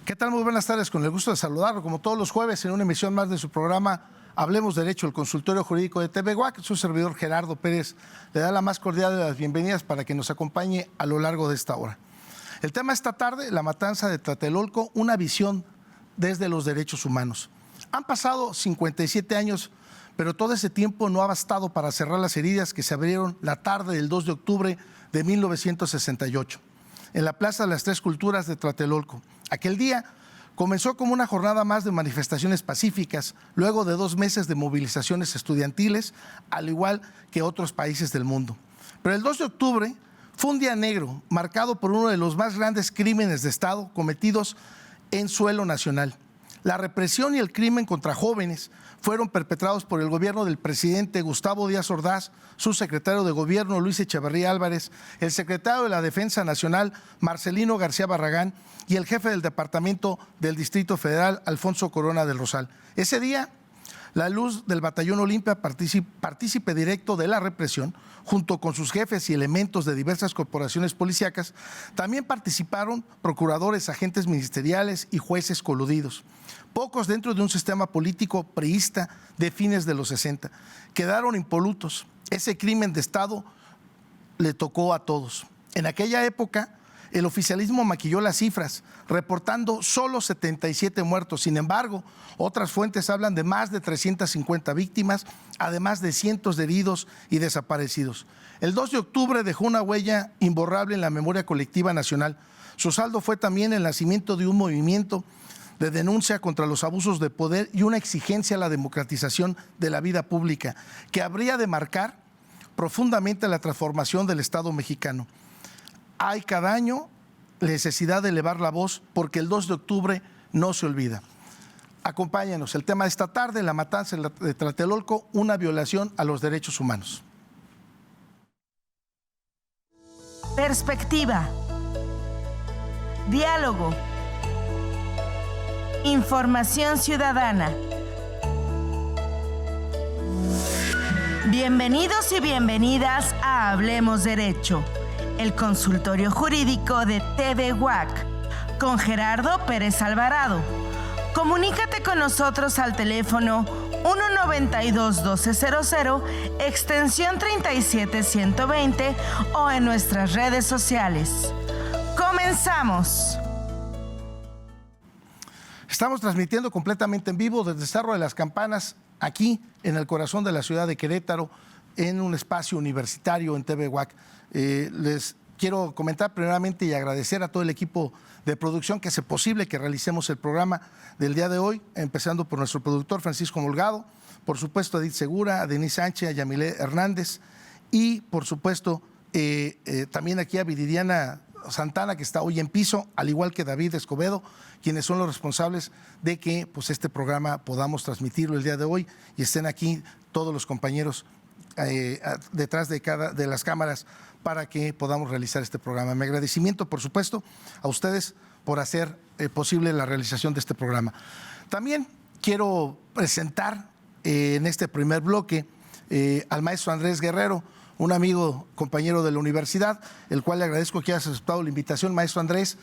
¿Qué tal? Muy buenas tardes, con el gusto de saludarlo, como todos los jueves, en una emisión más de su programa Hablemos Derecho, el consultorio jurídico de TV WAC. Su servidor Gerardo Pérez le da la más cordial de las bienvenidas para que nos acompañe a lo largo de esta hora. El tema esta tarde, la matanza de Tlatelolco, una visión desde los derechos humanos. Han pasado 57 años, pero todo ese tiempo no ha bastado para cerrar las heridas que se abrieron la tarde del 2 de octubre de 1968, en la Plaza de las Tres Culturas de Tlatelolco. Aquel día comenzó como una jornada más de manifestaciones pacíficas, luego de 2 meses de movilizaciones estudiantiles, al igual que otros países del mundo. Pero el 2 de octubre fue un día negro, marcado por uno de los más grandes crímenes de Estado cometidos en suelo nacional. La represión y el crimen contra jóvenes fueron perpetrados por el gobierno del presidente Gustavo Díaz Ordaz, su secretario de gobierno Luis Echeverría Álvarez, el secretario de la Defensa Nacional Marcelino García Barragán y el jefe del Departamento del Distrito Federal Alfonso Corona del Rosal. Ese día, la luz del Batallón Olimpia, partícipe directo de la represión, junto con sus jefes y elementos de diversas corporaciones policíacas, también participaron procuradores, agentes ministeriales y jueces coludidos. Pocos dentro de un sistema político priista de fines de los 60 quedaron impolutos. Ese crimen de Estado le tocó a todos. En aquella época, el oficialismo maquilló las cifras, reportando solo 77 muertos. Sin embargo, otras fuentes hablan de más de 350 víctimas, además de cientos de heridos y desaparecidos. El 2 de octubre dejó una huella imborrable en la memoria colectiva nacional. Su saldo fue también el nacimiento de un movimiento de denuncia contra los abusos de poder y una exigencia a la democratización de la vida pública, que habría de marcar profundamente la transformación del Estado mexicano. Hay cada año necesidad de elevar la voz porque el 2 de octubre no se olvida. Acompáñanos, el tema de esta tarde, la matanza de Tlatelolco, una violación a los derechos humanos. Perspectiva. Diálogo. Información ciudadana. Bienvenidos y bienvenidas a Hablemos Derecho, el consultorio jurídico de TV WAC, con Gerardo Pérez Alvarado. Comunícate con nosotros al teléfono 192-1200, extensión 37120 o en nuestras redes sociales. ¡Comenzamos! Estamos transmitiendo completamente en vivo desde Cerro de las Campanas, aquí en el corazón de la ciudad de Querétaro, en un espacio universitario en TV WAC. Les quiero comentar primeramente y agradecer a todo el equipo de producción que hace posible que realicemos el programa del día de hoy, empezando por nuestro productor Francisco Molgado, por supuesto a Edith Segura, a Denise Sánchez, a Yamilé Hernández y por supuesto también aquí a Viridiana Santana, que está hoy en piso, al igual que David Escobedo, quienes son los responsables de que pues, este programa podamos transmitirlo el día de hoy y estén aquí todos los compañeros detrás de las cámaras para que podamos realizar este programa. Mi agradecimiento, por supuesto, a ustedes por hacer posible la realización de este programa. También quiero presentar en este primer bloque al maestro Andrés Guerrero, un amigo, compañero de la universidad, el cual le agradezco que hayas aceptado la invitación, maestro Andrés,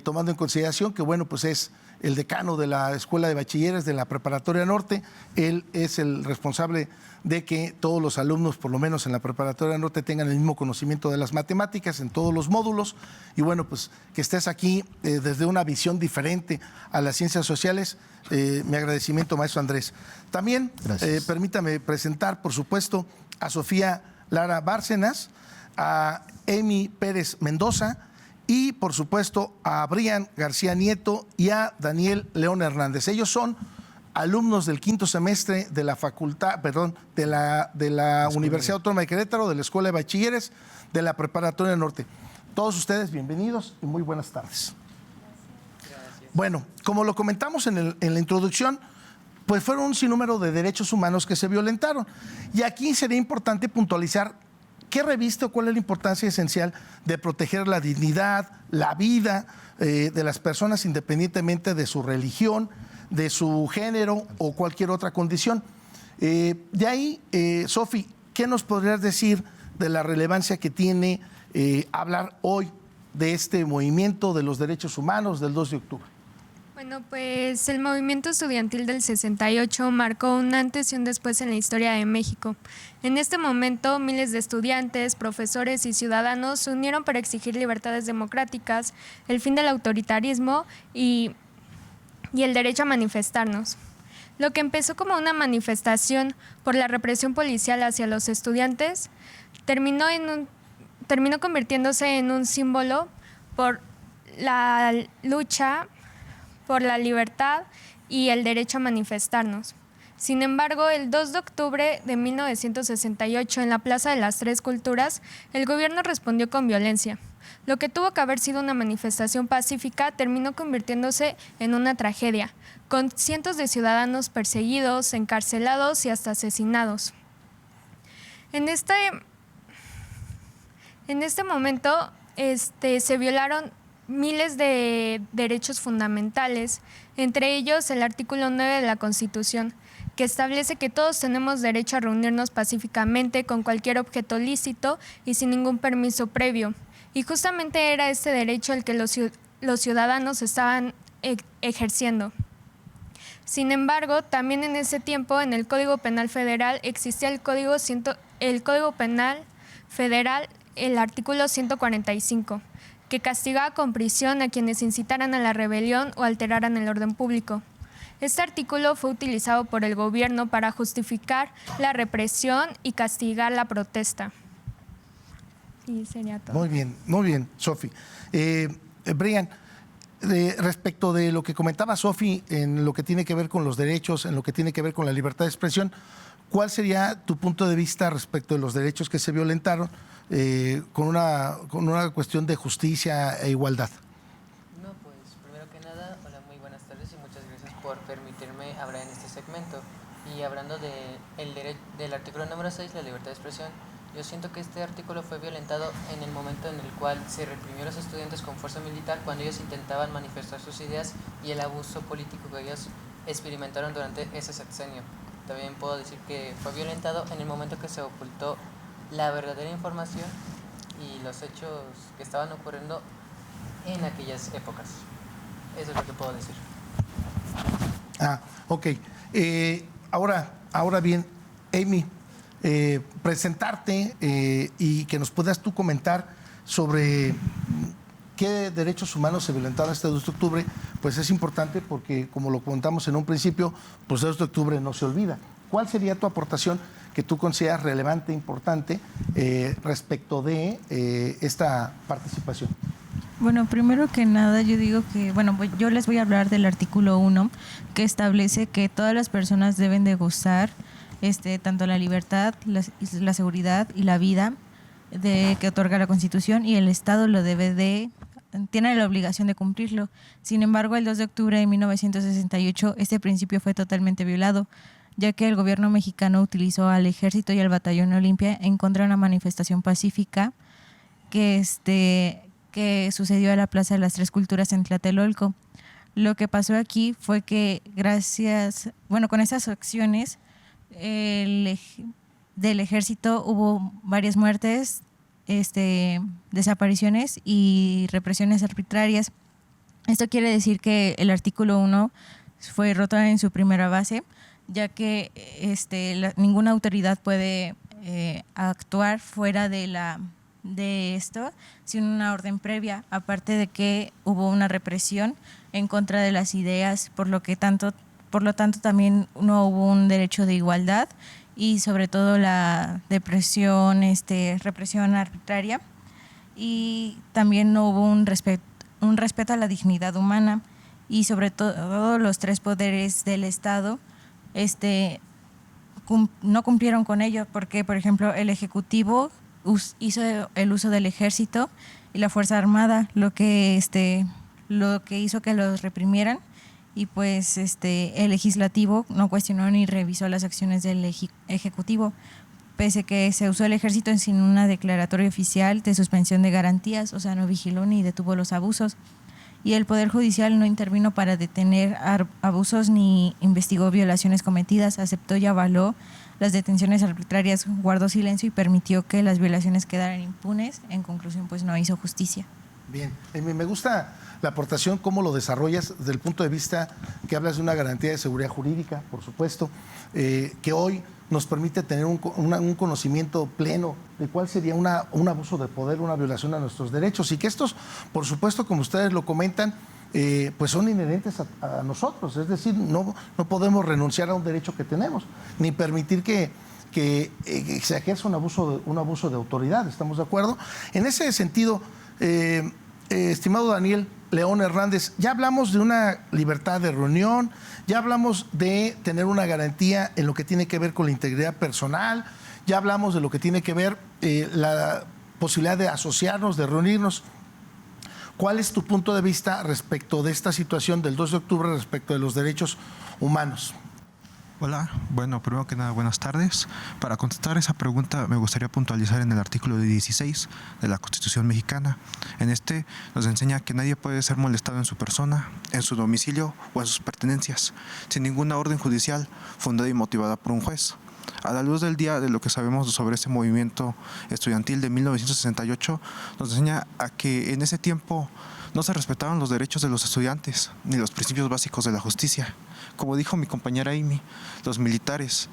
tomando en consideración que, bueno, pues es el decano de la Escuela de Bachilleres de la Preparatoria Norte. Él es el responsable de que todos los alumnos, por lo menos en la Preparatoria Norte, tengan el mismo conocimiento de las matemáticas en todos los módulos. Y bueno, pues que estés aquí desde una visión diferente a las ciencias sociales. Mi agradecimiento, maestro Andrés. También permítame presentar, por supuesto, a Sofía Lara Bárcenas, a Emi Pérez Mendoza y, por supuesto, a Brian García Nieto y a Daniel León Hernández. Ellos son alumnos del 5º semestre de la de la Universidad Autónoma de Querétaro, de la Escuela de Bachilleres de la Preparatoria Norte. Todos ustedes bienvenidos y muy buenas tardes. Gracias. Bueno, como lo comentamos en la introducción, pues fueron un sinnúmero de derechos humanos que se violentaron. Y aquí sería importante puntualizar qué reviste o cuál es la importancia esencial de proteger la dignidad, la vida de las personas independientemente de su religión, de su género o cualquier otra condición. De ahí, Sofi, ¿qué nos podrías decir de la relevancia que tiene hablar hoy de este movimiento de los derechos humanos del 2 de octubre? Bueno, pues el movimiento estudiantil del 68 marcó un antes y un después en la historia de México. En este momento, miles de estudiantes, profesores y ciudadanos se unieron para exigir libertades democráticas, el fin del autoritarismo y el derecho a manifestarnos. Lo que empezó como una manifestación por la represión policial hacia los estudiantes terminó convirtiéndose en un símbolo por la lucha por la libertad y el derecho a manifestarnos. Sin embargo, el 2 de octubre de 1968, en la Plaza de las Tres Culturas, el gobierno respondió con violencia. Lo que tuvo que haber sido una manifestación pacífica terminó convirtiéndose en una tragedia, con cientos de ciudadanos perseguidos, encarcelados y hasta asesinados. En este momento se violaron miles de derechos fundamentales, entre ellos el artículo 9 de la Constitución, que establece que todos tenemos derecho a reunirnos pacíficamente con cualquier objeto lícito y sin ningún permiso previo. Y justamente era este derecho el que los ciudadanos estaban ejerciendo. Sin embargo, también en ese tiempo, en el Código Penal Federal, existía el Código Penal Federal, el artículo 145, que castigaba con prisión a quienes incitaran a la rebelión o alteraran el orden público. Este artículo fue utilizado por el gobierno para justificar la represión y castigar la protesta. Y sería todo. Muy bien, Sofi. Brian, respecto de lo que comentaba Sofi en lo que tiene que ver con los derechos, en lo que tiene que ver con la libertad de expresión, ¿cuál sería tu punto de vista respecto de los derechos que se violentaron con una cuestión de justicia e igualdad? No, pues primero que nada, hola, muy buenas tardes y muchas gracias por permitirme hablar en este segmento. Y hablando del artículo número 6, la libertad de expresión, yo siento que este artículo fue violentado en el momento en el cual se reprimió a los estudiantes con fuerza militar cuando ellos intentaban manifestar sus ideas y el abuso político que ellos experimentaron durante ese sexenio. También puedo decir que fue violentado en el momento que se ocultó la verdadera información y los hechos que estaban ocurriendo en aquellas épocas. Eso es lo que puedo decir. Ok. Ahora bien, Amy, presentarte y que nos puedas tú comentar sobre qué derechos humanos se violentaron este 2 de octubre, pues es importante porque, como lo contamos en un principio, pues el 2 de octubre no se olvida. ¿Cuál sería tu aportación que tú consideras relevante, importante, respecto de esta participación? Bueno, primero que nada yo digo que, yo les voy a hablar del artículo 1, que establece que todas las personas deben de gozar tanto la libertad, la seguridad y la vida que otorga la Constitución, y el Estado tiene la obligación de cumplirlo. Sin embargo, el 2 de octubre de 1968 este principio fue totalmente violado, ya que el gobierno mexicano utilizó al Ejército y al Batallón Olimpia en contra de una manifestación pacífica que sucedió a la Plaza de las Tres Culturas en Tlatelolco. Lo que pasó aquí fue que con esas acciones del ejército hubo varias muertes, desapariciones y represiones arbitrarias. Esto quiere decir que el artículo 1 fue roto en su primera base, ya que ninguna autoridad puede actuar fuera de esto sin una orden previa, aparte de que hubo una represión en contra de las ideas, por lo tanto también no hubo un derecho de igualdad y sobre todo la represión arbitraria, y también no hubo un respeto a la dignidad humana, y sobre todo los tres poderes del Estado no cumplieron con ello, porque por ejemplo el Ejecutivo hizo el uso del Ejército y la Fuerza Armada, lo que hizo que los reprimieran, y pues el Legislativo no cuestionó ni revisó las acciones del Ejecutivo, pese que se usó el Ejército sin una declaratoria oficial de suspensión de garantías, o sea, no vigiló ni detuvo los abusos. Y el Poder Judicial no intervino para detener abusos ni investigó violaciones cometidas, aceptó y avaló las detenciones arbitrarias, guardó silencio y permitió que las violaciones quedaran impunes. En conclusión, pues no hizo justicia. Bien, me gusta la aportación, cómo lo desarrollas desde el punto de vista que hablas de una garantía de seguridad jurídica, por supuesto, que hoy nos permite tener un conocimiento pleno de cuál sería un abuso de poder, una violación a nuestros derechos, y que estos, por supuesto, como ustedes lo comentan, pues son inherentes a nosotros, es decir, no podemos renunciar a un derecho que tenemos, ni permitir que se ejerza un abuso de autoridad, ¿estamos de acuerdo? En ese sentido, estimado Daniel León Hernández, ya hablamos de una libertad de reunión, ya hablamos de tener una garantía en lo que tiene que ver con la integridad personal, ya hablamos de lo que tiene que ver la posibilidad de asociarnos, de reunirnos. ¿Cuál es tu punto de vista respecto de esta situación del 2 de octubre respecto de los derechos humanos? Hola, bueno, primero que nada, buenas tardes. Para contestar esa pregunta me gustaría puntualizar en el artículo 16 de la Constitución mexicana. En este nos enseña que nadie puede ser molestado en su persona, en su domicilio o en sus pertenencias, sin ninguna orden judicial fundada y motivada por un juez. A la luz del día de lo que sabemos sobre este movimiento estudiantil de 1968, nos enseña a que en ese tiempo no se respetaban los derechos de los estudiantes ni los principios básicos de la justicia. Como dijo mi compañera Amy, los militares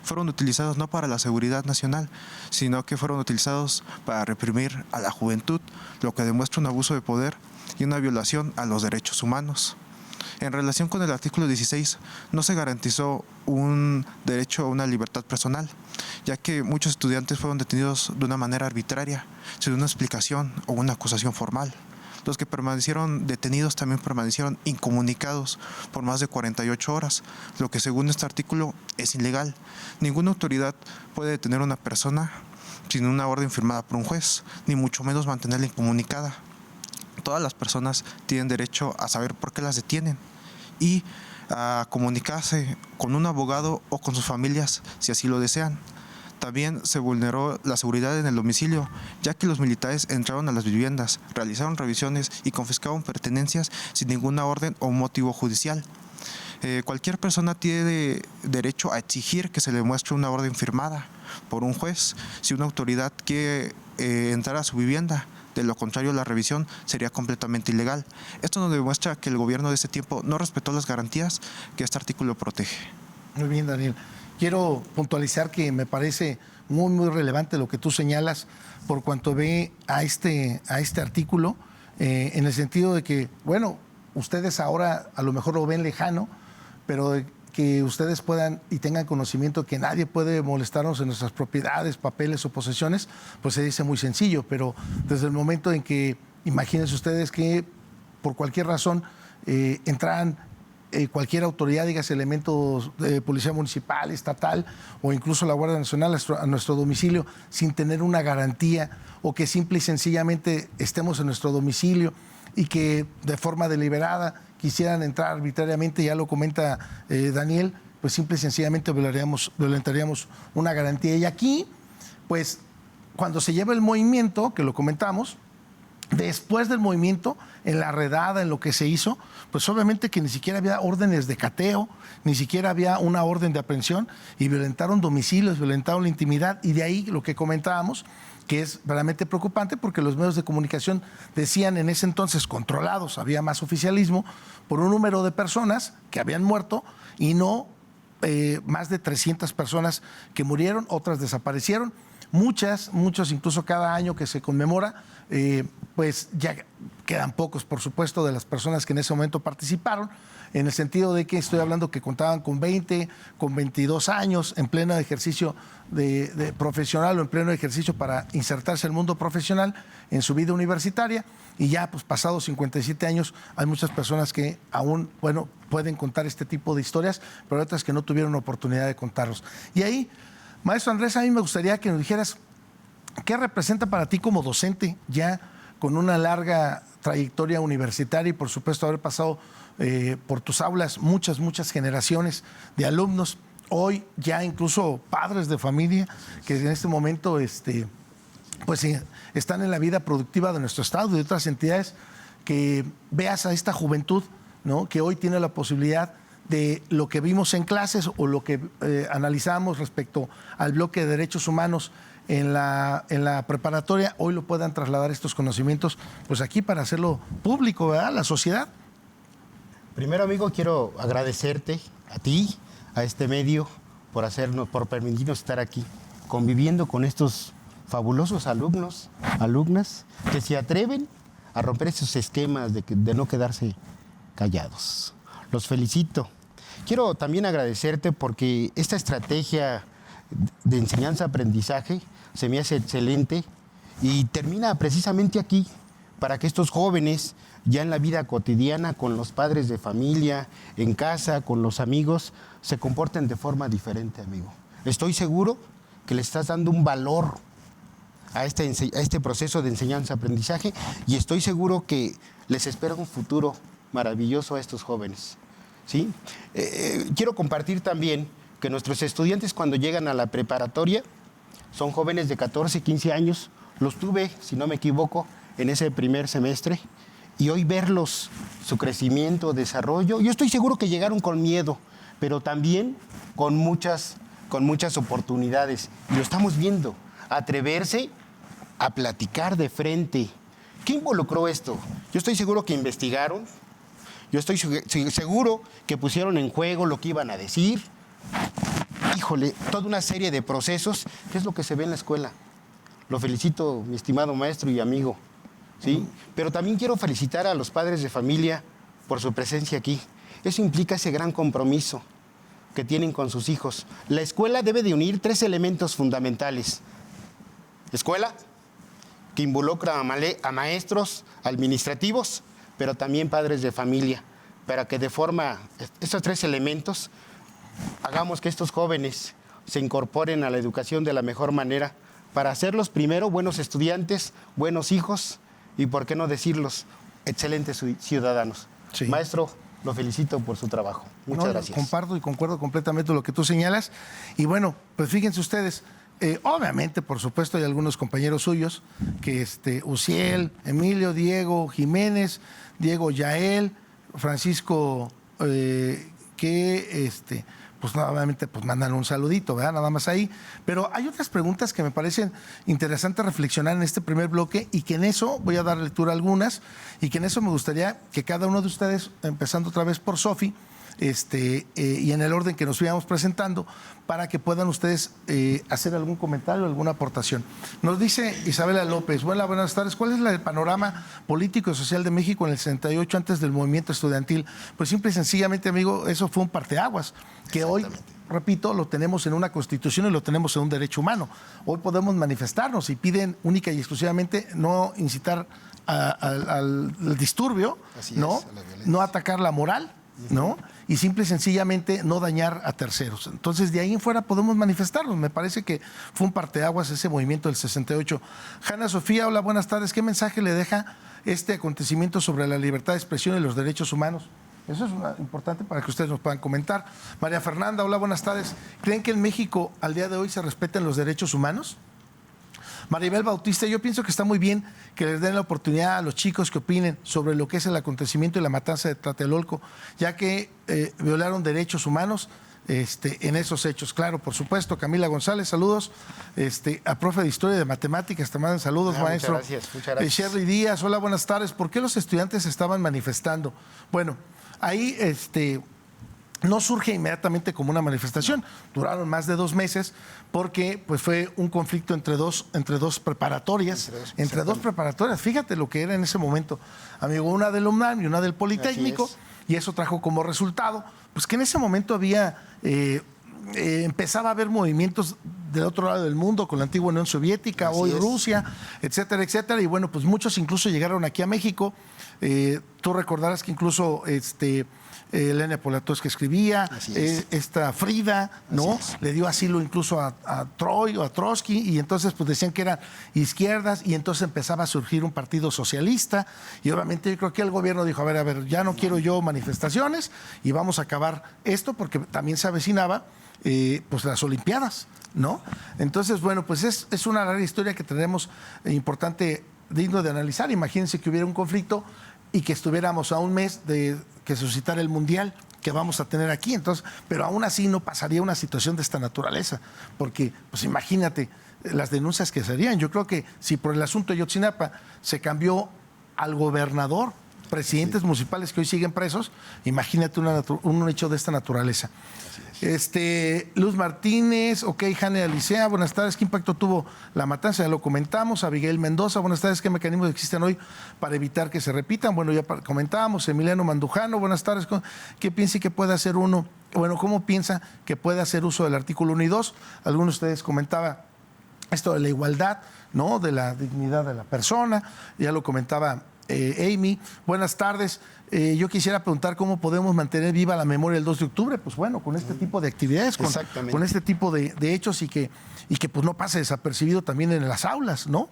fueron utilizados no para la seguridad nacional, sino que fueron utilizados para reprimir a la juventud, lo que demuestra un abuso de poder y una violación a los derechos humanos. En relación con el artículo 16, no se garantizó un derecho a una libertad personal, ya que muchos estudiantes fueron detenidos de una manera arbitraria, sin una explicación o una acusación formal. Los que permanecieron detenidos también permanecieron incomunicados por más de 48 horas, lo que según este artículo es ilegal. Ninguna autoridad puede detener a una persona sin una orden firmada por un juez, ni mucho menos mantenerla incomunicada. Todas las personas tienen derecho a saber por qué las detienen y a comunicarse con un abogado o con sus familias si así lo desean. También se vulneró la seguridad en el domicilio, ya que los militares entraron a las viviendas, realizaron revisiones y confiscaron pertenencias sin ninguna orden o motivo judicial. Cualquier persona tiene derecho a exigir que se le muestre una orden firmada por un juez si una autoridad quiere entrar a su vivienda. De lo contrario, la revisión sería completamente ilegal. Esto nos demuestra que el gobierno de ese tiempo no respetó las garantías que este artículo protege. Muy bien, Daniel. Quiero puntualizar que me parece muy, muy relevante lo que tú señalas por cuanto ve a este artículo, en el sentido de que, bueno, ustedes ahora a lo mejor lo ven lejano, pero de que ustedes puedan y tengan conocimiento que nadie puede molestarnos en nuestras propiedades, papeles o posesiones, pues se dice muy sencillo, pero desde el momento en que, imagínense ustedes que por cualquier razón entraran cualquier autoridad, digas elementos de policía municipal, estatal o incluso la Guardia Nacional a nuestro domicilio sin tener una garantía, o que simple y sencillamente estemos en nuestro domicilio y que de forma deliberada quisieran entrar arbitrariamente, ya lo comenta Daniel, pues simple y sencillamente violentaríamos una garantía. Y aquí, pues, cuando se lleva el movimiento, que lo comentamos, después del movimiento, en la redada, en lo que se hizo, pues obviamente que ni siquiera había órdenes de cateo, ni siquiera había una orden de aprehensión, y violentaron domicilios, violentaron la intimidad, y de ahí lo que comentábamos, que es realmente preocupante porque los medios de comunicación decían en ese entonces, controlados, había más oficialismo, por un número de personas que habían muerto y no más de 300 personas que murieron, otras desaparecieron. Muchos, incluso cada año que se conmemora, pues ya quedan pocos, por supuesto, de las personas que en ese momento participaron, en el sentido de que estoy hablando que contaban con 20, con 22 años, en pleno ejercicio de profesional o en pleno ejercicio para insertarse al mundo profesional en su vida universitaria, y ya pues pasados 57 años hay muchas personas que aún, bueno, pueden contar este tipo de historias, pero otras que no tuvieron oportunidad de contarlos. Y ahí, maestro Andrés, a mí me gustaría que nos dijeras qué representa para ti como docente, ya con una larga trayectoria universitaria y por supuesto haber pasado por tus aulas muchas generaciones de alumnos, hoy ya incluso padres de familia que en este momento pues están en la vida productiva de nuestro estado y de otras entidades, que veas a esta juventud, ¿no?, que hoy tiene la posibilidad de lo que vimos en clases o lo que analizamos respecto al bloque de derechos humanos en la preparatoria hoy lo puedan trasladar estos conocimientos pues aquí para hacerlo público, ¿verdad? La sociedad. Primero, amigo, quiero agradecerte a ti, a este medio, por permitirnos estar aquí, conviviendo con estos fabulosos alumnos, alumnas, que se atreven a romper esos esquemas de no quedarse callados. Los felicito. Quiero también agradecerte porque esta estrategia de enseñanza-aprendizaje se me hace excelente y termina precisamente aquí, para que estos jóvenes, ya en la vida cotidiana, con los padres de familia, en casa, con los amigos, se comporten de forma diferente, amigo. Estoy seguro que le estás dando un valor a este proceso de enseñanza-aprendizaje y estoy seguro que les espera un futuro maravilloso a estos jóvenes, ¿sí? Quiero compartir también que nuestros estudiantes cuando llegan a la preparatoria son jóvenes de 14, 15 años. Los tuve, si no me equivoco, en ese primer semestre y hoy verlos, su crecimiento, desarrollo, yo estoy seguro que llegaron con miedo, pero también con muchas oportunidades. Y lo estamos viendo, atreverse a platicar de frente. ¿Qué involucró esto? Yo estoy seguro que investigaron, yo estoy seguro que pusieron en juego lo que iban a decir. Híjole, toda una serie de procesos, que es lo que se ve en la escuela. Lo felicito, mi estimado maestro y amigo, ¿sí? Pero también quiero felicitar a los padres de familia por su presencia aquí. Eso implica ese gran compromiso que tienen con sus hijos. La escuela debe de unir 3 elementos fundamentales. Escuela, que involucra a maestros, administrativos, pero también padres de familia, para que de forma, estos 3 elementos, hagamos que estos jóvenes se incorporen a la educación de la mejor manera, para hacerlos primero buenos estudiantes, buenos hijos y, por qué no decirlos, excelentes ciudadanos. Sí. Maestro, lo felicito por su trabajo. Muchas gracias. Comparto y concuerdo completamente lo que tú señalas. Y bueno, pues fíjense ustedes, obviamente, por supuesto, hay algunos compañeros suyos, que Uciel, Emilio, Diego Jiménez, Diego Yael, Francisco, pues nuevamente pues mandan un saludito, ¿verdad? Nada más ahí. Pero hay otras preguntas que me parecen interesantes reflexionar en este primer bloque y que en eso voy a dar lectura a algunas y que en eso me gustaría que cada uno de ustedes, empezando otra vez por Sofi, y en el orden que nos íbamos presentando, para que puedan ustedes hacer algún comentario, alguna aportación. Nos dice Isabela López, buenas tardes, ¿cuál es el panorama político y social de México en el 68 antes del movimiento estudiantil? Pues simple y sencillamente, amigo, eso fue un parteaguas, que hoy, repito, lo tenemos en una constitución y lo tenemos en un derecho humano. Hoy podemos manifestarnos y piden única y exclusivamente no incitar al disturbio, ¿no? No atacar la moral, ¿no? Y simple y sencillamente no dañar a terceros. Entonces, de ahí en fuera podemos manifestarnos. Me parece que fue un parteaguas ese movimiento del 68. Hanna Sofía, hola, buenas tardes. ¿Qué mensaje le deja este acontecimiento sobre la libertad de expresión y los derechos humanos? Eso es importante para que ustedes nos puedan comentar. María Fernanda, hola, buenas tardes. ¿Creen que en México al día de hoy se respeten los derechos humanos? Maribel Bautista, yo pienso que está muy bien que les den la oportunidad a los chicos que opinen sobre lo que es el acontecimiento y la matanza de Tlatelolco, ya que violaron derechos humanos en esos hechos. Claro, por supuesto. Camila González, saludos. A profe de Historia y de Matemáticas, te mandan saludos, maestro. Muchas gracias. Sherry Díaz, hola, buenas tardes. ¿Por qué los estudiantes estaban manifestando? Bueno, ahí no surge inmediatamente como una manifestación. Duraron más de 2 meses porque pues, fue un conflicto entre dos preparatorias. Entre dos preparatorias. Fíjate lo que era en ese momento, amigo. Una del UNAM y una del Politécnico. Y eso trajo como resultado pues que en ese momento había... empezaba a haber movimientos del otro lado del mundo, con la antigua Unión Soviética, hoy Rusia, etcétera, etcétera. Y bueno, pues muchos incluso llegaron aquí a México. Tú recordarás que incluso Elena Poniatowski escribía, esta Frida, ¿no? Le dio asilo incluso a Troy o a Trotsky, y entonces pues decían que eran izquierdas, y entonces empezaba a surgir un partido socialista, y obviamente yo creo que el gobierno dijo, a ver, ya no quiero yo manifestaciones, y vamos a acabar esto, porque también se avecinaba pues las Olimpiadas, ¿no? Entonces, bueno, pues es una larga historia que tenemos importante, digno de analizar. Imagínense que hubiera un conflicto y que estuviéramos a un mes de que suscitara el Mundial, que vamos a tener aquí. Entonces, pero aún así no pasaría una situación de esta naturaleza, porque pues imagínate las denuncias que serían. Yo creo que si por el asunto de Yotzinapa se cambió al gobernador, presidentes municipales que hoy siguen presos, imagínate un hecho de esta naturaleza. Luz Martínez, ok, Jane Alicea, buenas tardes. ¿Qué impacto tuvo la matanza? Ya lo comentamos. Abigail Mendoza, buenas tardes. ¿Qué mecanismos existen hoy para evitar que se repitan? Bueno, ya comentábamos. Emiliano Mandujano, buenas tardes. ¿Qué piensa que puede hacer uno? Bueno, ¿cómo piensa que puede hacer uso del artículo 1 y 2? Algunos de ustedes comentaban esto de la igualdad, ¿no? De la dignidad de la persona. Ya lo comentaba Amy. Buenas tardes. Yo quisiera preguntar cómo podemos mantener viva la memoria del 2 de octubre. Pues bueno, con este tipo de actividades, con este tipo de hechos y que pues no pase desapercibido también en las aulas, ¿no?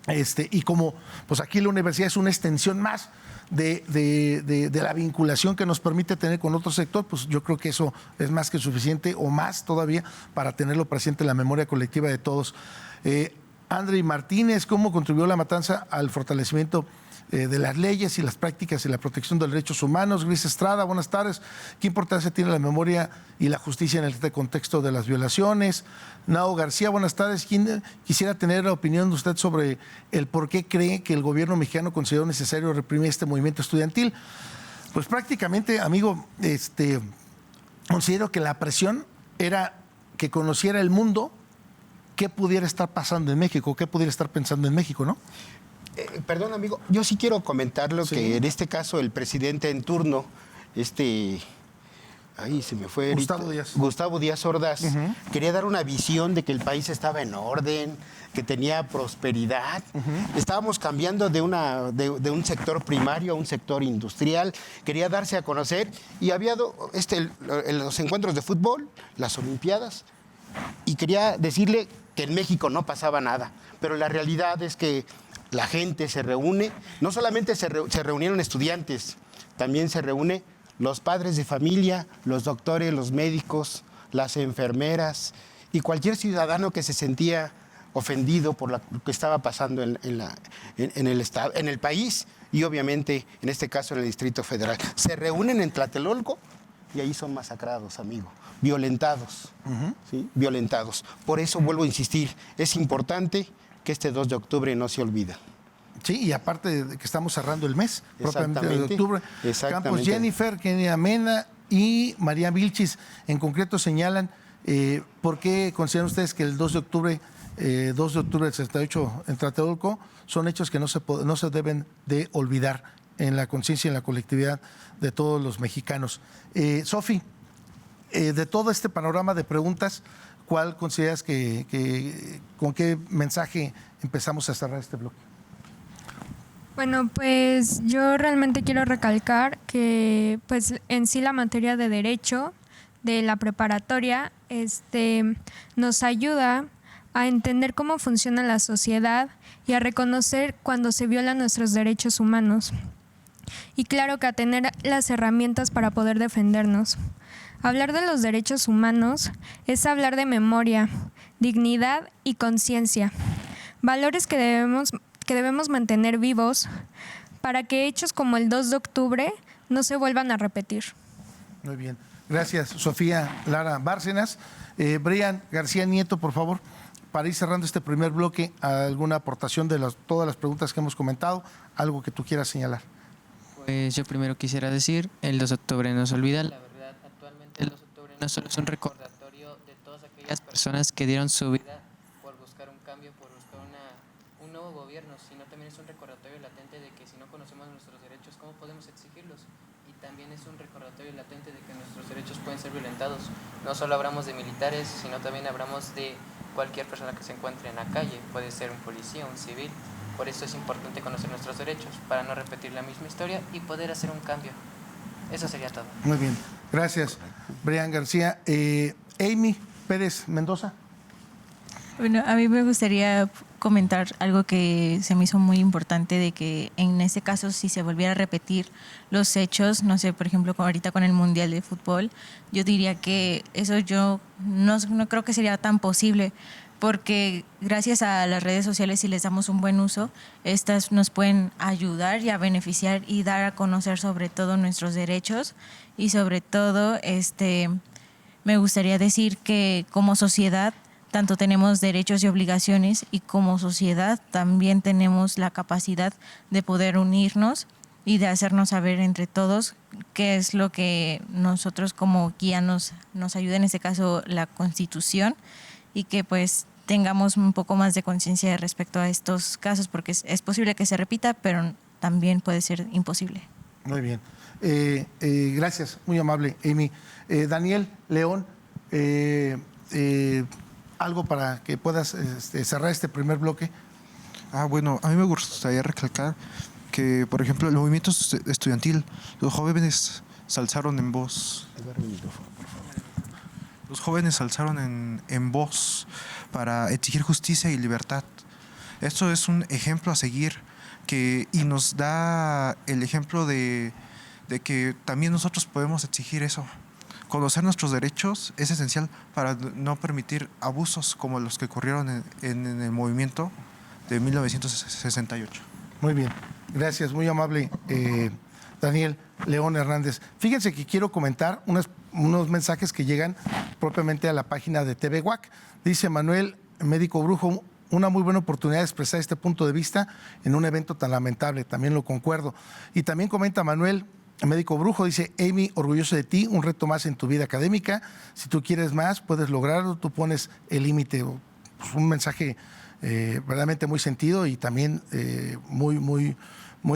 Y como pues aquí la universidad es una extensión más de la vinculación que nos permite tener con otro sector, pues yo creo que eso es más que suficiente o más todavía para tenerlo presente en la memoria colectiva de todos. Andrei Martínez, ¿cómo contribuyó la matanza al fortalecimiento de las leyes y las prácticas y la protección de los derechos humanos? Gris Estrada, buenas tardes. ¿Qué importancia tiene la memoria y la justicia en este contexto de las violaciones? Nao García, buenas tardes. Quisiera tener la opinión de usted sobre el por qué cree que el gobierno mexicano consideró necesario reprimir este movimiento estudiantil. Pues prácticamente, amigo, considero que la presión era que conociera el mundo qué pudiera estar pasando en México, qué pudiera estar pensando en México, ¿no? Perdón, amigo, yo sí quiero comentarlo, que en este caso el presidente en turno, ahí se me fue Gustavo Díaz Ordaz, quería dar una visión de que el país estaba en orden, que tenía prosperidad. Estábamos cambiando de un sector primario a un sector industrial, quería darse a conocer y había los encuentros de fútbol, las Olimpiadas, y quería decirle que en México no pasaba nada, pero la realidad es que la gente se reúne, no solamente se reunieron estudiantes, también se reúne los padres de familia, los doctores, los médicos, las enfermeras y cualquier ciudadano que se sentía ofendido por lo que estaba pasando en el país y obviamente en este caso en el Distrito Federal. Se reúnen en Tlatelolco y ahí son masacrados, amigo, violentados, ¿sí? Violentados. Por eso vuelvo a insistir, es importante que este 2 de octubre no se olvida. Sí, y aparte de que estamos cerrando el mes, propiamente de octubre. Campos Jennifer, Kenia Mena y María Vilchis en concreto señalan por qué consideran ustedes que el 2 de octubre del 68 en Tlatelolco son hechos que no se deben de olvidar en la conciencia y en la colectividad de todos los mexicanos. Sofi, de todo este panorama de preguntas, ¿cuál consideras con qué mensaje empezamos a cerrar este bloque? Bueno, pues yo realmente quiero recalcar que pues en sí la materia de derecho de la preparatoria nos ayuda a entender cómo funciona la sociedad y a reconocer cuando se violan nuestros derechos humanos. Y claro que a tener las herramientas para poder defendernos. Hablar de los derechos humanos es hablar de memoria, dignidad y conciencia. Valores que debemos mantener vivos para que hechos como el 2 de octubre no se vuelvan a repetir. Muy bien. Gracias, Sofía Lara Bárcenas. Brian García Nieto, por favor, para ir cerrando este primer bloque, ¿alguna aportación de todas las preguntas que hemos comentado? ¿Algo que tú quieras señalar? Pues yo primero quisiera decir, el 2 de octubre no se olvida. La verdad, actualmente el 2 de octubre no solo es un recordatorio de todas aquellas personas que dieron su vida por buscar un cambio, por buscar un nuevo gobierno, sino también es un recordatorio latente de que si no conocemos nuestros derechos, ¿cómo podemos exigirlos? Y también es un recordatorio latente de que nuestros derechos pueden ser violentados. No solo hablamos de militares, sino también hablamos de cualquier persona que se encuentre en la calle, puede ser un policía, un civil. Por eso es importante conocer nuestros derechos, para no repetir la misma historia y poder hacer un cambio. Eso sería todo. Muy bien, gracias, Brian García. Amy Pérez Mendoza. Bueno, a mí me gustaría comentar algo que se me hizo muy importante, de que en este caso si se volviera a repetir los hechos, no sé, por ejemplo, ahorita con el Mundial de Fútbol, yo diría que eso yo no creo que sería tan posible, porque gracias a las redes sociales, si les damos un buen uso, estas nos pueden ayudar y a beneficiar y dar a conocer sobre todo nuestros derechos y sobre todo me gustaría decir que como sociedad tanto tenemos derechos y obligaciones y como sociedad también tenemos la capacidad de poder unirnos y de hacernos saber entre todos qué es lo que nosotros como guía nos ayuda, en este caso la Constitución, y que pues tengamos un poco más de conciencia respecto a estos casos, porque es posible que se repita, pero también puede ser imposible. Muy bien. Gracias, muy amable, Amy. Daniel León, algo para que puedas cerrar este primer bloque. Bueno, a mí me gustaría recalcar que, por ejemplo, el movimiento estudiantil, los jóvenes se alzaron en voz. Los jóvenes alzaron en voz para exigir justicia y libertad. Esto es un ejemplo a seguir y nos da el ejemplo de que también nosotros podemos exigir eso. Conocer nuestros derechos es esencial para no permitir abusos como los que ocurrieron en el movimiento de 1968. Muy bien, gracias, muy amable Daniel León Hernández. Fíjense que quiero comentar unos mensajes que llegan propiamente a la página de TV WAC. Dice Manuel, médico brujo, una muy buena oportunidad de expresar este punto de vista en un evento tan lamentable, también lo concuerdo. Y también comenta Manuel, médico brujo, dice, Amy, orgulloso de ti, un reto más en tu vida académica. Si tú quieres más, puedes lograrlo, tú pones el límite. Pues un mensaje verdaderamente muy sentido y también muy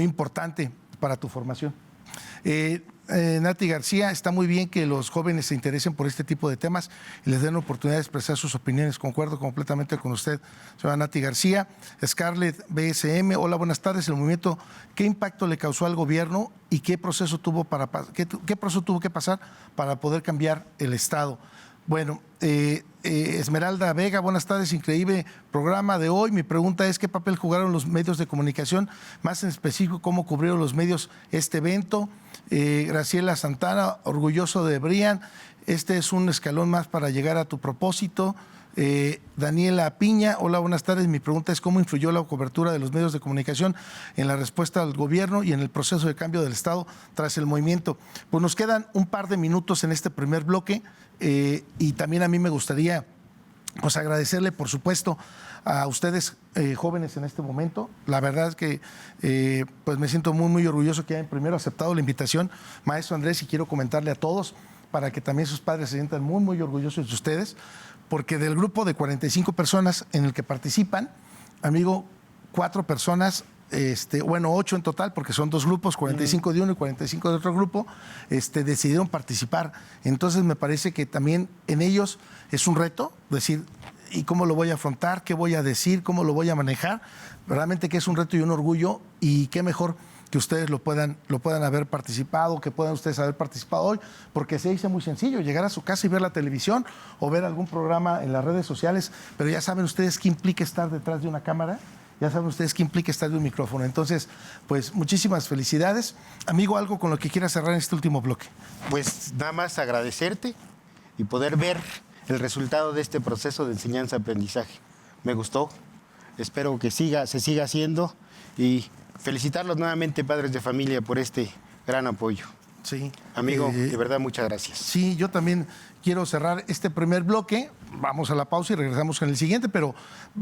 importante para tu formación. Nati García, está muy bien que los jóvenes se interesen por este tipo de temas y les den la oportunidad de expresar sus opiniones. Concuerdo completamente con usted, señora Nati García. Scarlett BSM, hola, buenas tardes. El movimiento, ¿qué impacto le causó al gobierno y qué proceso tuvo que pasar para poder cambiar el Estado? Bueno, Esmeralda Vega, buenas tardes, increíble programa de hoy. Mi pregunta es, ¿qué papel jugaron los medios de comunicación? Más en específico, ¿cómo cubrieron los medios este evento? Graciela Santana, orgulloso de Brian. Este es un escalón más para llegar a tu propósito. Daniela Piña, hola, buenas tardes. Mi pregunta es, ¿cómo influyó la cobertura de los medios de comunicación en la respuesta al gobierno y en el proceso de cambio del Estado tras el movimiento? Pues nos quedan un par de minutos en este primer bloque y también a mí me gustaría pues agradecerle, por supuesto, a ustedes jóvenes en este momento. La verdad es que pues me siento muy orgulloso que hayan primero aceptado la invitación, maestro Andrés, y quiero comentarle a todos para que también sus padres se sientan muy orgullosos de ustedes, porque del grupo de 45 personas en el que participan, amigo, 4 personas, 8 en total, porque son 2 grupos, 45 de uno y 45 de otro grupo, decidieron participar. Entonces me parece que también en ellos es un reto decir, ¿y cómo lo voy a afrontar? ¿Qué voy a decir? ¿Cómo lo voy a manejar? Realmente que es un reto y un orgullo, y qué mejor que ustedes lo puedan haber participado, que puedan ustedes haber participado hoy, porque se dice muy sencillo, llegar a su casa y ver la televisión o ver algún programa en las redes sociales, pero ya saben ustedes qué implica estar detrás de una cámara, ya saben ustedes qué implica estar de un micrófono. Entonces, pues muchísimas felicidades. Amigo, ¿algo con lo que quieras cerrar en este último bloque? Pues nada más agradecerte y poder ver el resultado de este proceso de enseñanza-aprendizaje. Me gustó, espero que se siga haciendo, y felicitarlos nuevamente, padres de familia, por este gran apoyo. Sí. Amigo, de verdad, muchas gracias. Sí, yo también quiero cerrar este primer bloque. Vamos a la pausa y regresamos con el siguiente, pero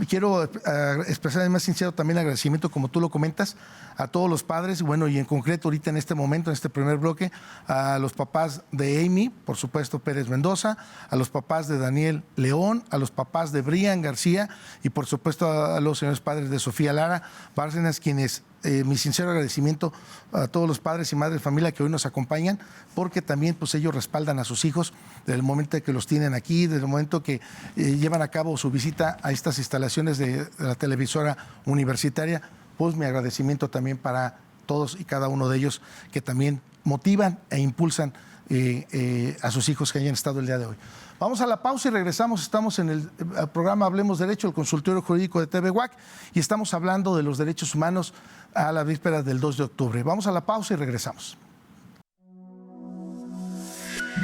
quiero expresar el más sincero también agradecimiento, como tú lo comentas, a todos los padres, bueno, y en concreto ahorita en este momento, en este primer bloque, a los papás de Amy, por supuesto Pérez Mendoza, a los papás de Daniel León, a los papás de Brian García y por supuesto a los señores padres de Sofía Lara Bárcenas, quienes mi sincero agradecimiento a todos los padres y madres de familia que hoy nos acompañan, porque también pues ellos respaldan a sus hijos desde el momento que los tienen aquí, desde el momento que llevan a cabo su visita a estas instalaciones de la televisora universitaria. Pues mi agradecimiento también para todos y cada uno de ellos que también motivan e impulsan a sus hijos que hayan estado el día de hoy. Vamos a la pausa y regresamos. Estamos en el programa Hablemos Derecho, el consultorio jurídico de TV WAC, y estamos hablando de los derechos humanos a la víspera del 2 de octubre. Vamos a la pausa y regresamos.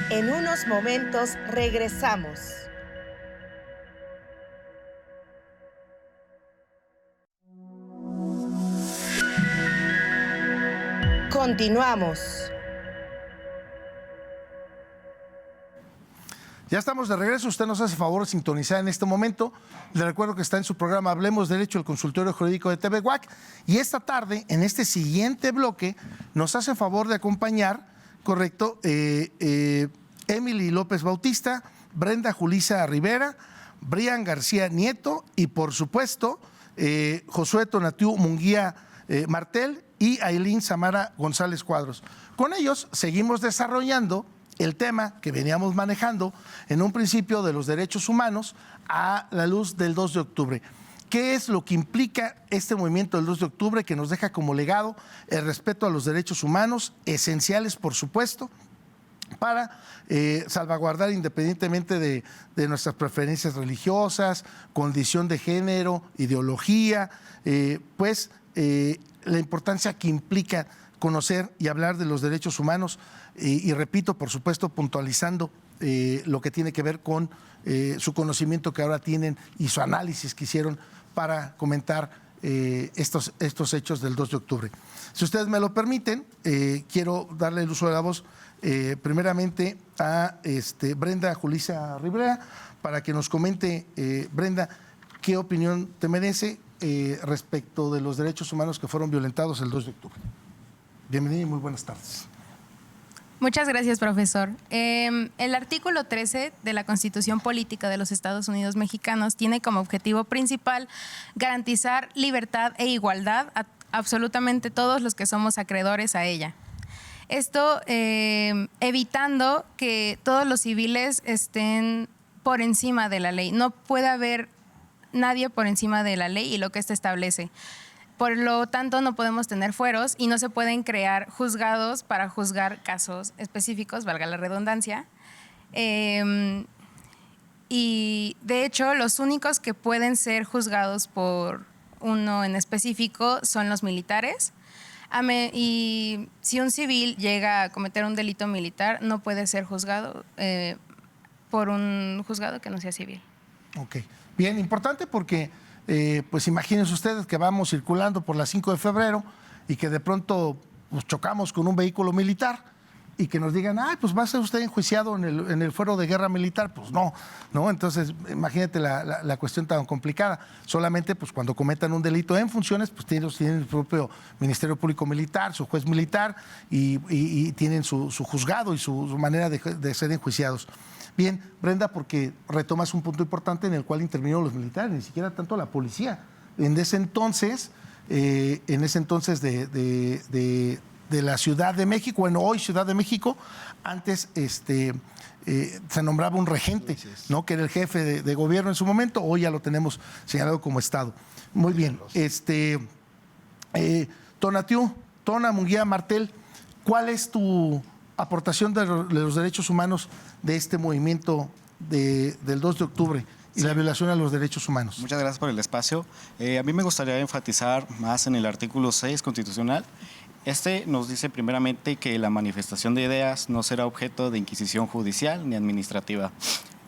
En unos momentos regresamos. Continuamos. Ya estamos de regreso. Usted nos hace favor de sintonizar en este momento. Le recuerdo que está en su programa Hablemos Derecho, el consultorio jurídico de TV WAC. Y esta tarde, en este siguiente bloque, nos hace favor de acompañar, correcto, Emily López Bautista, Brenda Julissa Rivera, Brian García Nieto y, por supuesto, Josué Tonatiu Munguía Martel y Ailín Samara González Cuadros. Con ellos seguimos desarrollando el tema que veníamos manejando en un principio de los derechos humanos a la luz del 2 de octubre. ¿Qué es lo que implica este movimiento del 2 de octubre que nos deja como legado el respeto a los derechos humanos, esenciales, por supuesto, para salvaguardar independientemente de nuestras preferencias religiosas, condición de género, ideología, la importancia que implica conocer y hablar de los derechos humanos y repito, por supuesto, puntualizando lo que tiene que ver con su conocimiento que ahora tienen y su análisis que hicieron para comentar estos hechos del 2 de octubre. Si ustedes me lo permiten, quiero darle el uso de la voz primeramente a Brenda Julissa Rivera para que nos comente, Brenda, qué opinión te merece respecto de los derechos humanos que fueron violentados el 2 de octubre. Bienvenida y muy buenas tardes. Muchas gracias, profesor. El artículo 13 de la Constitución Política de los Estados Unidos Mexicanos tiene como objetivo principal garantizar libertad e igualdad a absolutamente todos los que somos acreedores a ella. Esto evitando que todos los civiles estén por encima de la ley. No puede haber nadie por encima de la ley y lo que ésta establece. Por lo tanto, no podemos tener fueros y no se pueden crear juzgados para juzgar casos específicos, valga la redundancia. Y de hecho, los únicos que pueden ser juzgados por uno en específico son los militares. Y si un civil llega a cometer un delito militar, no puede ser juzgado por un juzgado que no sea civil. Ok, bien, importante porque pues imagínense ustedes que vamos circulando por la 5 de febrero y que de pronto pues, chocamos con un vehículo militar y que nos digan, ay, pues va a ser usted enjuiciado en el fuero de guerra militar. Pues no, entonces imagínate la cuestión tan complicada. Solamente pues cuando cometan un delito en funciones, pues tienen el propio Ministerio Público Militar, su juez militar y tienen su juzgado y su manera de ser enjuiciados. Bien, Brenda, porque retomas un punto importante en el cual intervinieron los militares, ni siquiera tanto la policía. En ese entonces de la Ciudad de México, bueno, hoy Ciudad de México, antes se nombraba un regente, ¿no? Que era el jefe de gobierno en su momento, hoy ya lo tenemos señalado como Estado. Muy bien, Tona Munguía Martel, ¿cuál es tu aportación de los derechos humanos de este movimiento del 2 de octubre y la violación a los derechos humanos? Muchas gracias por el espacio. A mí me gustaría enfatizar más en el artículo 6 constitucional. Este nos dice primeramente que la manifestación de ideas no será objeto de inquisición judicial ni administrativa.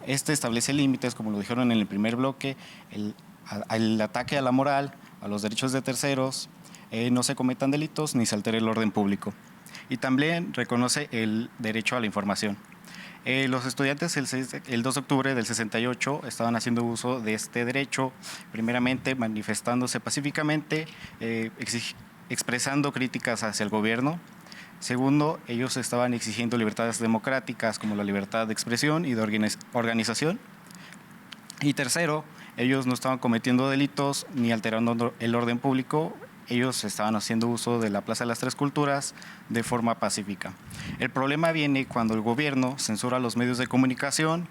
Este establece límites, como lo dijeron en el primer bloque, el ataque a la moral, a los derechos de terceros, no se cometan delitos ni se altere el orden público. Y también reconoce el derecho a la información. Los estudiantes el 2 de octubre del 68 estaban haciendo uso de este derecho, primeramente manifestándose pacíficamente, expresando críticas hacia el gobierno. Segundo, ellos estaban exigiendo libertades democráticas como la libertad de expresión y de organización. Y tercero, ellos no estaban cometiendo delitos ni alterando el orden público. Ellos estaban haciendo uso de la Plaza de las Tres Culturas de forma pacífica. El problema viene cuando el gobierno censura los medios de comunicación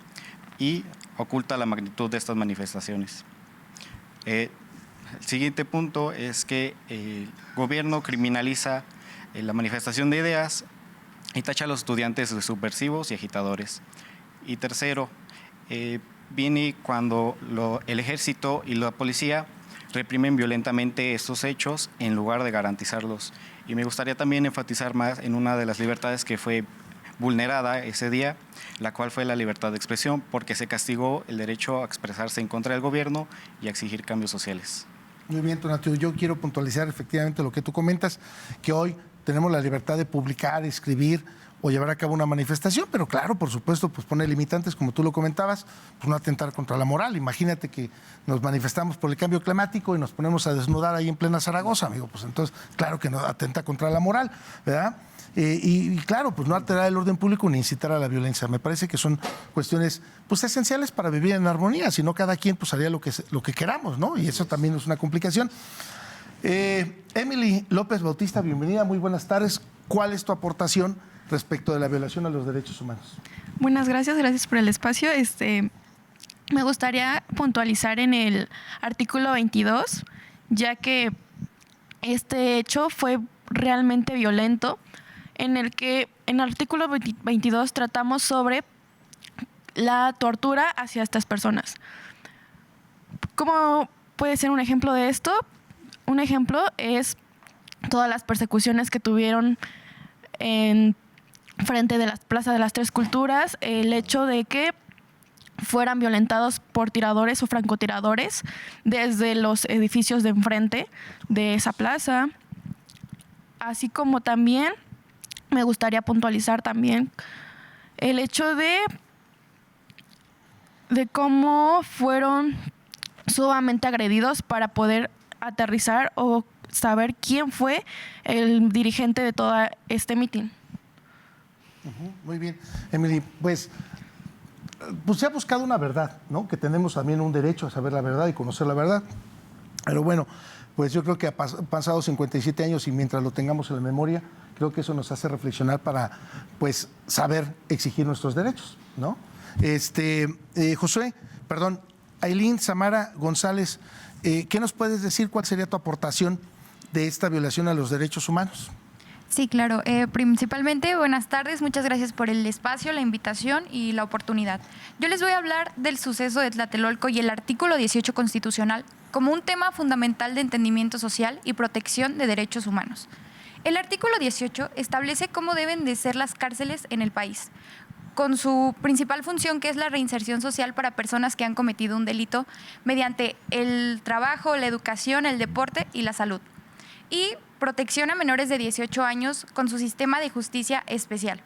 y oculta la magnitud de estas manifestaciones. El siguiente punto es que el gobierno criminaliza la manifestación de ideas y tacha a los estudiantes de subversivos y agitadores. Y tercero, viene cuando el ejército y la policía reprimen violentamente estos hechos en lugar de garantizarlos. Y me gustaría también enfatizar más en una de las libertades que fue vulnerada ese día, la cual fue la libertad de expresión, porque se castigó el derecho a expresarse en contra del gobierno y a exigir cambios sociales. Muy bien, Tonatiu, yo quiero puntualizar efectivamente lo que tú comentas, que hoy tenemos la libertad de publicar, escribir o llevar a cabo una manifestación, pero claro, por supuesto, pues pone limitantes, como tú lo comentabas, pues no atentar contra la moral. Imagínate que nos manifestamos por el cambio climático y nos ponemos a desnudar ahí en plena Zaragoza, amigo, pues entonces, claro que no atenta contra la moral, ¿verdad? Y claro, pues no alterar el orden público ni incitar a la violencia. Me parece que son cuestiones pues esenciales para vivir en armonía, si no cada quien pues haría lo que queramos, ¿no? Y eso también es una complicación. Emily López Bautista, bienvenida, muy buenas tardes. ¿Cuál es tu aportación respecto de la violación a los derechos humanos? Buenas, gracias por el espacio. Me gustaría puntualizar en el artículo 22, ya que este hecho fue realmente violento, en el que en el artículo 22 tratamos sobre la tortura hacia estas personas. ¿Cómo puede ser un ejemplo de esto? Un ejemplo es todas las persecuciones que tuvieron en frente de la Plaza de las Tres Culturas, el hecho de que fueran violentados por tiradores o francotiradores desde los edificios de enfrente de esa plaza, así como también me gustaría puntualizar también el hecho de cómo fueron sumamente agredidos para poder aterrizar o saber quién fue el dirigente de todo este mitin. Muy bien, Emily, pues se ha buscado una verdad, ¿no? Que tenemos también un derecho a saber la verdad y conocer la verdad. Pero bueno, pues yo creo que han pasado 57 años y mientras lo tengamos en la memoria, creo que eso nos hace reflexionar para, pues, saber exigir nuestros derechos, ¿no? Ailín Samara González, ¿qué nos puedes decir? ¿Cuál sería tu aportación de esta violación a los derechos humanos? Sí, claro. Principalmente, buenas tardes. Muchas gracias por el espacio, la invitación y la oportunidad. Yo les voy a hablar del suceso de Tlatelolco y el artículo 18 constitucional como un tema fundamental de entendimiento social y protección de derechos humanos. El artículo 18 establece cómo deben de ser las cárceles en el país, con su principal función, que es la reinserción social para personas que han cometido un delito mediante el trabajo, la educación, el deporte y la salud. Y protección a menores de 18 años con su sistema de justicia especial.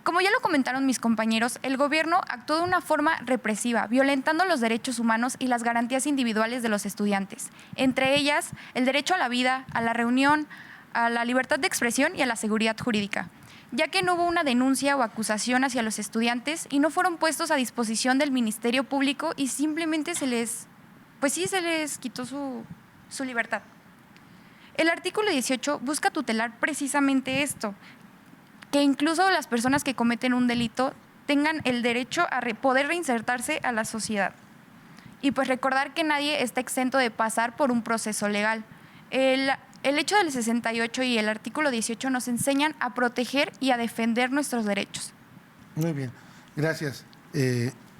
Como ya lo comentaron mis compañeros, el gobierno actuó de una forma represiva, violentando los derechos humanos y las garantías individuales de los estudiantes, entre ellas el derecho a la vida, a la reunión, a la libertad de expresión y a la seguridad jurídica, ya que no hubo una denuncia o acusación hacia los estudiantes y no fueron puestos a disposición del Ministerio Público y simplemente se les quitó su libertad. El artículo 18 busca tutelar precisamente esto, que incluso las personas que cometen un delito tengan el derecho a poder reinsertarse a la sociedad. Y pues recordar que nadie está exento de pasar por un proceso legal. El hecho del 68 y el artículo 18 nos enseñan a proteger y a defender nuestros derechos. Muy bien, gracias,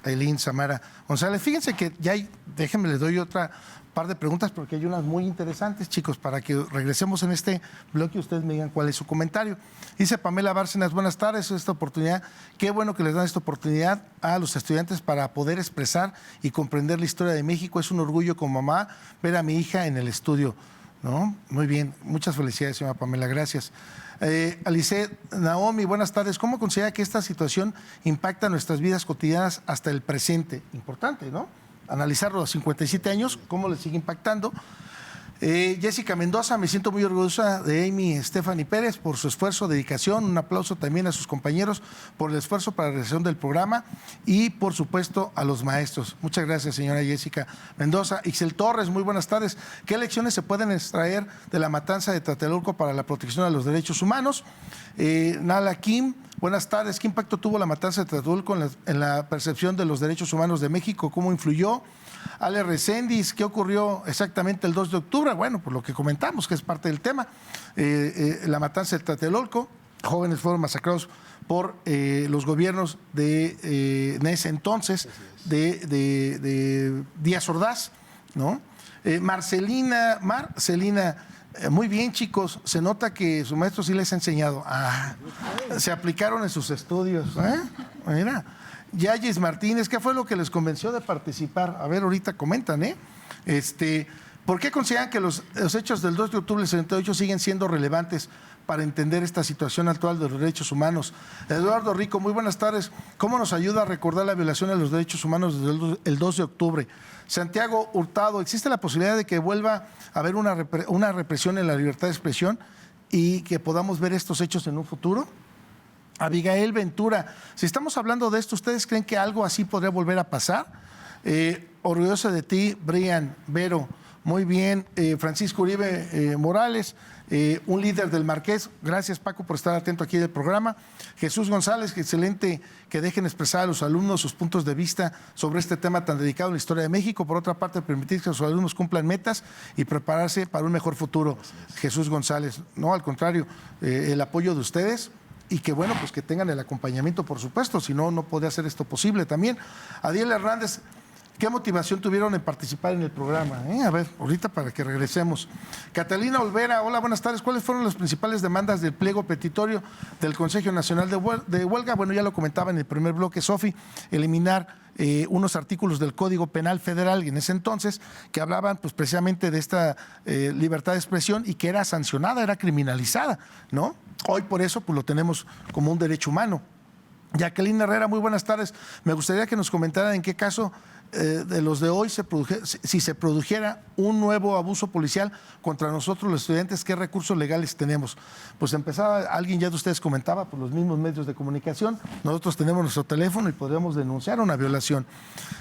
Ailín Samara González. Fíjense que ya hay, déjenme, les doy otra par de preguntas porque hay unas muy interesantes, chicos, para que regresemos en este bloque y ustedes me digan cuál es su comentario. Dice Pamela Bárcenas, buenas tardes, esta oportunidad, qué bueno que les dan esta oportunidad a los estudiantes para poder expresar y comprender la historia de México. Es un orgullo como mamá ver a mi hija en el estudio, ¿no? Muy bien, muchas felicidades, señora Pamela, gracias. Alice Naomi, buenas tardes. ¿Cómo considera que esta situación impacta nuestras vidas cotidianas hasta el presente? Importante, ¿no? Analizarlo a los 57 años, cómo le sigue impactando. Jessica Mendoza, me siento muy orgullosa de Amy Stephanie Pérez por su esfuerzo, dedicación. Un aplauso también a sus compañeros por el esfuerzo para la realización del programa y, por supuesto, a los maestros. Muchas gracias, señora Jessica Mendoza. Ixel Torres, muy buenas tardes. ¿Qué lecciones se pueden extraer de la matanza de Tlatelolco para la protección de los derechos humanos? Nala Kim, buenas tardes. ¿Qué impacto tuvo la matanza de Tlatelolco en la percepción de los derechos humanos de México? ¿Cómo influyó? Ale Recendis, ¿qué ocurrió exactamente el 2 de octubre? Bueno, por lo que comentamos, que es parte del tema. La matanza de Tlatelolco, jóvenes fueron masacrados por los gobiernos en ese entonces de Díaz Ordaz, ¿no? Marcelina, muy bien, chicos, se nota que su maestro sí les ha enseñado. Se aplicaron en sus estudios, Mira. Yayis Martínez, ¿qué fue lo que les convenció de participar? A ver, ahorita comentan, ¿Por qué consideran que los hechos del 2 de octubre del 78 siguen siendo relevantes para entender esta situación actual de los derechos humanos? Eduardo Rico, muy buenas tardes. ¿Cómo nos ayuda a recordar la violación de los derechos humanos desde el 2 de octubre? Santiago Hurtado, ¿existe la posibilidad de que vuelva a haber una represión en la libertad de expresión y que podamos ver estos hechos en un futuro? Abigail Ventura, si estamos hablando de esto, ¿ustedes creen que algo así podría volver a pasar? Orgulloso de ti, Brian, Vero. Muy bien, Francisco Uribe Morales, un líder del Marqués. Gracias, Paco, por estar atento aquí del programa. Jesús González, que excelente que dejen expresar a los alumnos sus puntos de vista sobre este tema tan dedicado en la historia de México. Por otra parte, permitir que los alumnos cumplan metas y prepararse para un mejor futuro. Jesús González, no, al contrario, el apoyo de ustedes. Y que bueno, pues que tengan el acompañamiento, por supuesto, si no, no podría ser esto posible también. Adiel Hernández, ¿qué motivación tuvieron en participar en el programa? A ver, ahorita para que regresemos. Catalina Olvera, hola, buenas tardes. ¿Cuáles fueron las principales demandas del pliego petitorio del Consejo Nacional de Huelga? Bueno, ya lo comentaba en el primer bloque, Sofi, eliminar unos artículos del Código Penal Federal en ese entonces que hablaban pues precisamente de esta libertad de expresión y que era sancionada, era criminalizada, ¿no? Hoy por eso pues lo tenemos como un derecho humano. Jacqueline Herrera, muy buenas tardes. Me gustaría que nos comentaran en qué caso de los de hoy si se produjera un nuevo abuso policial contra nosotros los estudiantes, ¿qué recursos legales tenemos? Pues empezaba, alguien ya de ustedes comentaba, por los mismos medios de comunicación, nosotros tenemos nuestro teléfono y podríamos denunciar una violación.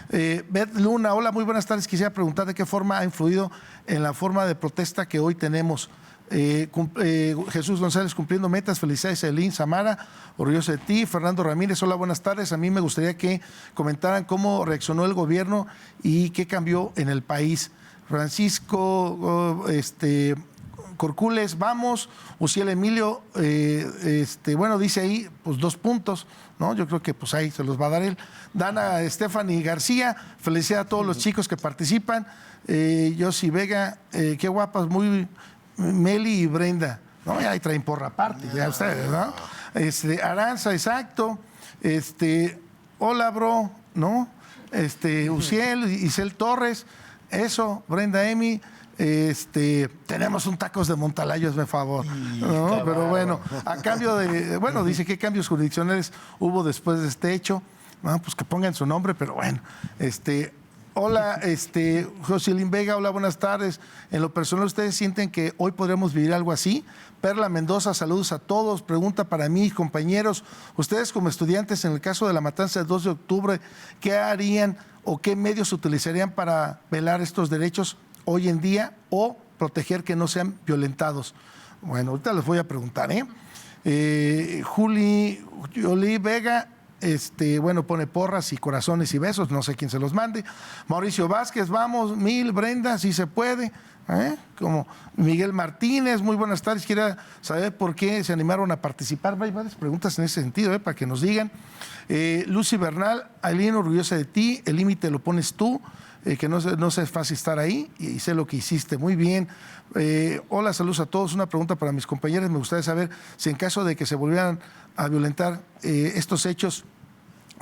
Beth Luna, hola, muy buenas tardes. Quisiera preguntar de qué forma ha influido en la forma de protesta que hoy tenemos. Jesús González, cumpliendo metas, felicidades a Elín Samara, orgulloso de ti. Fernando Ramírez, hola, buenas tardes. A mí me gustaría que comentaran cómo reaccionó el gobierno y qué cambió en el país. Francisco Corcules, vamos. Uciel Emilio, bueno, dice ahí, pues 2 puntos, ¿no? Yo creo que pues ahí se los va a dar él. Dana Stephanie García, felicidades a todos los chicos que participan. Yossi Vega, qué guapas, muy... Meli y Brenda, ¿no? Ya ahí traen porra aparte, ya ustedes, ¿no? Aranza, exacto. Hola, bro, ¿no? Uciel, Isel Torres, eso, Brenda Emi. Tenemos un tacos de Montalayos, de favor, ¿no? Pero bueno, a cambio de, bueno, dice qué cambios jurisdiccionales hubo después de este hecho. Bueno, pues que pongan su nombre, pero bueno, hola, Jocelyn Vega, hola, buenas tardes. En lo personal, ¿ustedes sienten que hoy podremos vivir algo así? Perla Mendoza, saludos a todos. Pregunta para mí, compañeros. Ustedes como estudiantes, en el caso de la matanza del 2 de octubre, ¿qué harían o qué medios utilizarían para velar estos derechos hoy en día o proteger que no sean violentados? Bueno, ahorita les voy a preguntar, Juli Vega, bueno, pone porras y corazones y besos, no sé quién se los mande. Mauricio Vázquez, vamos, Brenda, si se puede. Como Miguel Martínez, muy buenas tardes. Quiero saber por qué se animaron a participar. Hay varias preguntas en ese sentido, para que nos digan. Lucy Bernal, Aileen, orgullosa de ti, el límite lo pones tú, que no es fácil estar ahí y sé lo que hiciste. Muy bien. Hola, saludos a todos. Una pregunta para mis compañeros. Me gustaría saber si en caso de que se volvieran a violentar estos hechos,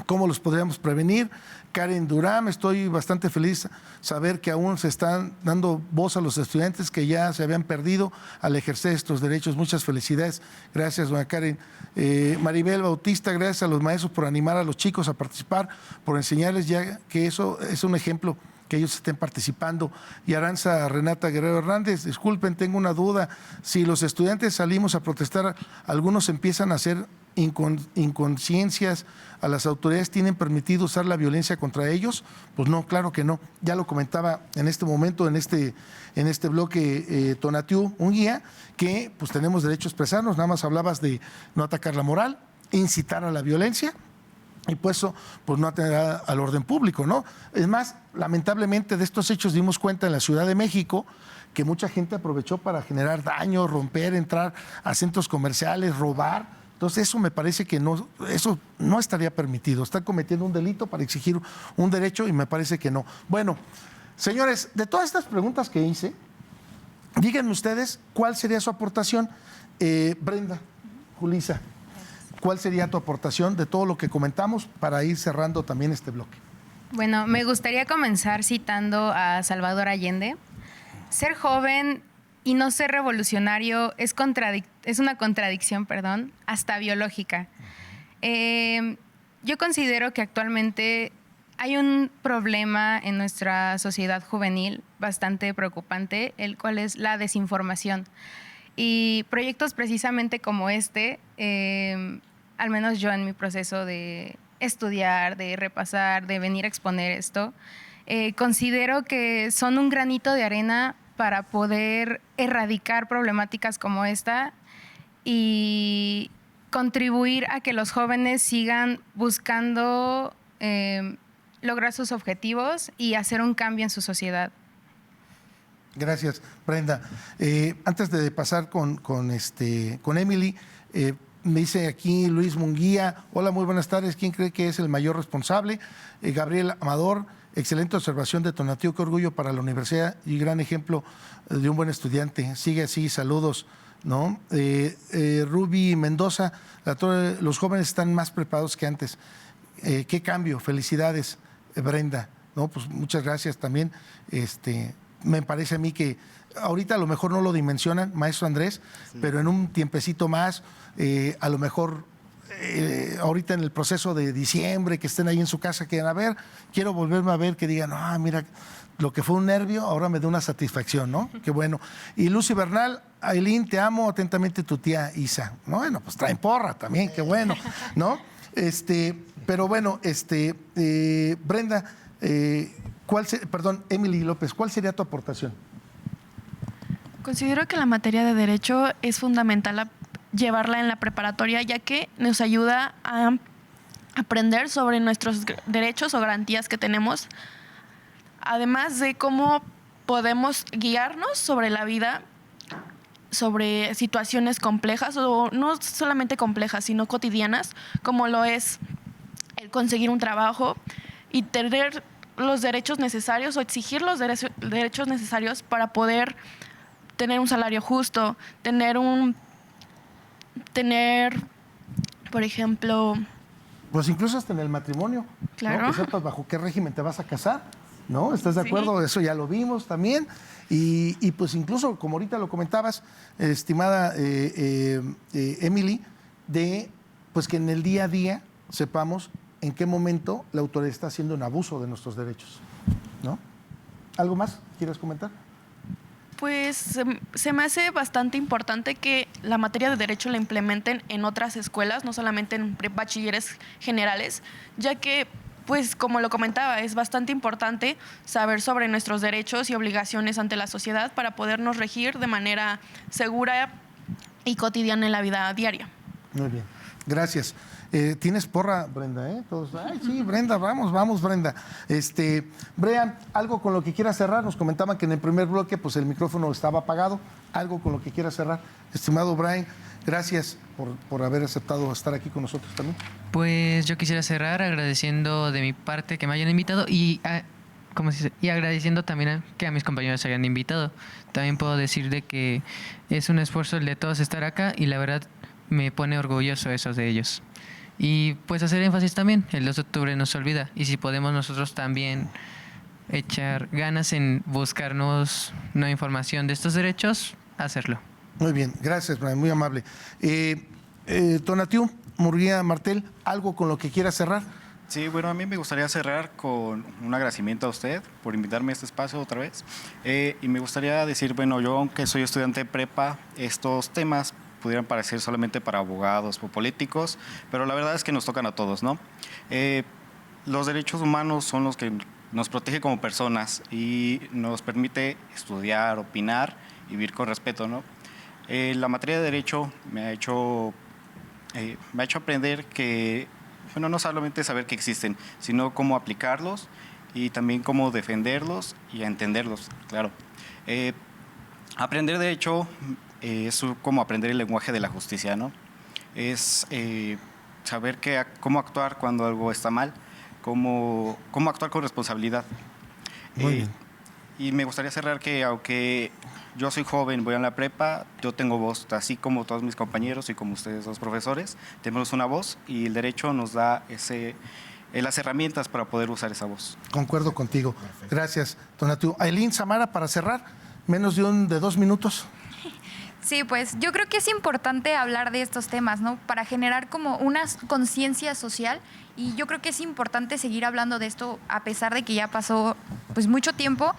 ¿cómo los podríamos prevenir? Karen Durán, estoy bastante feliz saber que aún se están dando voz a los estudiantes que ya se habían perdido al ejercer estos derechos. Muchas felicidades. Gracias, doña Karen. Maribel Bautista, gracias a los maestros por animar a los chicos a participar, por enseñarles ya que eso es un ejemplo que ellos estén participando. Y Aranza Renata Guerrero Hernández, disculpen, tengo una duda. Si los estudiantes salimos a protestar, algunos empiezan a hacer inconsciencias a las autoridades, ¿tienen permitido usar la violencia contra ellos? Pues no, claro que no. Ya lo comentaba en este momento, en este bloque, Tonatiuh Unguía, que pues tenemos derecho a expresarnos. Nada más hablabas de no atacar la moral, incitar a la violencia, y pues eso, pues no atenderá al orden público, ¿no? Es más, lamentablemente de estos hechos dimos cuenta en la Ciudad de México que mucha gente aprovechó para generar daño, romper, entrar a centros comerciales, robar. Entonces eso me parece que eso no estaría permitido. Están cometiendo un delito para exigir un derecho y me parece que no. Bueno, señores, de todas estas preguntas que hice, díganme ustedes cuál sería su aportación. Brenda, Julissa, ¿cuál sería tu aportación de todo lo que comentamos para ir cerrando también este bloque? Bueno, me gustaría comenzar citando a Salvador Allende. ser joven y no ser revolucionario es una contradicción, hasta biológica. Yo considero que actualmente hay un problema en nuestra sociedad juvenil bastante preocupante, el cual es la desinformación. Y proyectos precisamente como este, al menos yo en mi proceso de estudiar, de repasar, de venir a exponer esto, considero que son un granito de arena para poder erradicar problemáticas como esta y contribuir a que los jóvenes sigan buscando lograr sus objetivos y hacer un cambio en su sociedad. Gracias, Brenda. Antes de pasar con Emily, me dice aquí Luis Munguía, hola, muy buenas tardes, ¿quién cree que es el mayor responsable? Gabriel Amador, excelente observación de Tonatiuh, qué orgullo para la universidad y gran ejemplo de un buen estudiante. Sigue así, saludos, ¿no? Ruby Mendoza, los jóvenes están más preparados que antes. Qué cambio, felicidades, Brenda. No, pues muchas gracias también. Me parece a mí que ahorita a lo mejor no lo dimensionan, maestro Andrés, sí, pero en un tiempecito más, a lo mejor ahorita en el proceso de diciembre, que estén ahí en su casa, que a ver, quiero volverme a ver, que digan, mira, lo que fue un nervio, ahora me da una satisfacción, ¿no? Qué bueno. Y Lucy Bernal, Aileen, te amo, atentamente tu tía Isa. ¿No? Bueno, pues traen porra también, qué bueno, ¿no? Pero bueno, Brenda, Emily López, ¿cuál sería tu aportación? Considero que la materia de Derecho es fundamental llevarla en la preparatoria, ya que nos ayuda a aprender sobre nuestros derechos o garantías que tenemos, además de cómo podemos guiarnos sobre la vida, sobre situaciones complejas, o no solamente complejas, sino cotidianas, como lo es el conseguir un trabajo y tener los derechos necesarios o exigir los derechos necesarios para poder tener un salario justo, tener, por ejemplo... Pues incluso hasta en el matrimonio, claro, ¿no? Que sepas bajo qué régimen te vas a casar, ¿no? ¿Estás de acuerdo? Sí. Eso ya lo vimos también. Y pues incluso, como ahorita lo comentabas, estimada Emily, de pues que en el día a día sepamos en qué momento la autoridad está haciendo un abuso de nuestros derechos, ¿no? ¿Algo más quieres comentar? Pues se me hace bastante importante que la materia de Derecho la implementen en otras escuelas, no solamente en bachilleres generales, ya que, pues como lo comentaba, es bastante importante saber sobre nuestros derechos y obligaciones ante la sociedad para podernos regir de manera segura y cotidiana en la vida diaria. Muy bien, gracias. ¿Tienes porra, Brenda? Todos, ay, sí, Brenda, vamos, Brenda. Brian, algo con lo que quieras cerrar. Nos comentaban que en el primer bloque pues el micrófono estaba apagado. Algo con lo que quieras cerrar. Estimado Brian, gracias por haber aceptado estar aquí con nosotros también. Pues yo quisiera cerrar agradeciendo de mi parte que me hayan invitado y agradeciendo también que a mis compañeros se hayan invitado. También puedo decir de que es un esfuerzo el de todos estar acá y la verdad me pone orgulloso eso de ellos. Y pues hacer énfasis también, el 2 de octubre no se olvida. Y si podemos nosotros también echar ganas en buscarnos nueva información de estos derechos, hacerlo. Muy bien, gracias, Brian, muy amable. Tonatiuh Murguía Martel, ¿algo con lo que quiera cerrar? Sí, bueno, a mí me gustaría cerrar con un agradecimiento a usted por invitarme a este espacio otra vez. Y me gustaría decir, bueno, yo aunque soy estudiante de prepa, estos temas pudieran parecer solamente para abogados o políticos, pero la verdad es que nos tocan a todos, ¿no? Los derechos humanos son los que nos protegen como personas y nos permite estudiar, opinar y vivir con respeto, ¿no? La materia de derecho me ha hecho aprender que, bueno, no solamente saber que existen, sino cómo aplicarlos y también cómo defenderlos y entenderlos, claro. Aprender derecho es como aprender el lenguaje de la justicia, ¿no? Es saber cómo actuar cuando algo está mal, cómo actuar con responsabilidad. Muy bien. Y me gustaría cerrar que aunque yo soy joven, voy a la prepa, yo tengo voz, así como todos mis compañeros y como ustedes los profesores, tenemos una voz y el derecho nos da las herramientas para poder usar esa voz. Concuerdo contigo. Perfecto. Gracias, Tonatiuh. Aileen Samara, para cerrar, menos de 2 minutos. Sí, pues yo creo que es importante hablar de estos temas, ¿no? Para generar como una conciencia social, y yo creo que es importante seguir hablando de esto a pesar de que ya pasó pues mucho tiempo,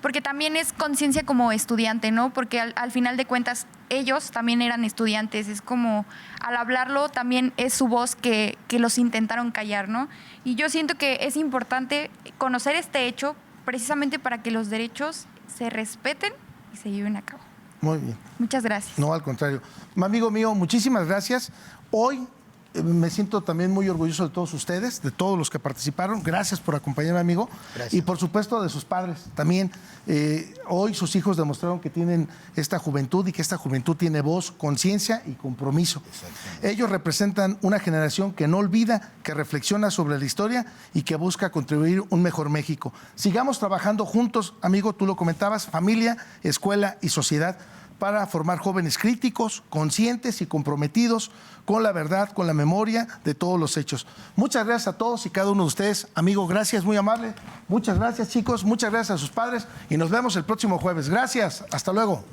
porque también es conciencia como estudiante, ¿no? Porque al final de cuentas ellos también eran estudiantes, es como al hablarlo también es su voz que los intentaron callar, ¿no? Y yo siento que es importante conocer este hecho precisamente para que los derechos se respeten y se lleven a cabo. Muy bien. Muchas gracias. No, al contrario. Amigo mío, muchísimas gracias. Hoy me siento también muy orgulloso de todos ustedes, de todos los que participaron. Gracias por acompañarme, amigo. Gracias. Y por supuesto de sus padres también. Hoy sus hijos demostraron que tienen esta juventud y que esta juventud tiene voz, conciencia y compromiso. Ellos representan una generación que no olvida, que reflexiona sobre la historia y que busca contribuir un mejor México. Sigamos trabajando juntos, amigo, tú lo comentabas, familia, escuela y sociedad, para formar jóvenes críticos, conscientes y comprometidos con la verdad, con la memoria de todos los hechos. Muchas gracias a todos y cada uno de ustedes. Amigo, gracias, muy amable. Muchas gracias, chicos. Muchas gracias a sus padres y nos vemos el próximo jueves. Gracias. Hasta luego.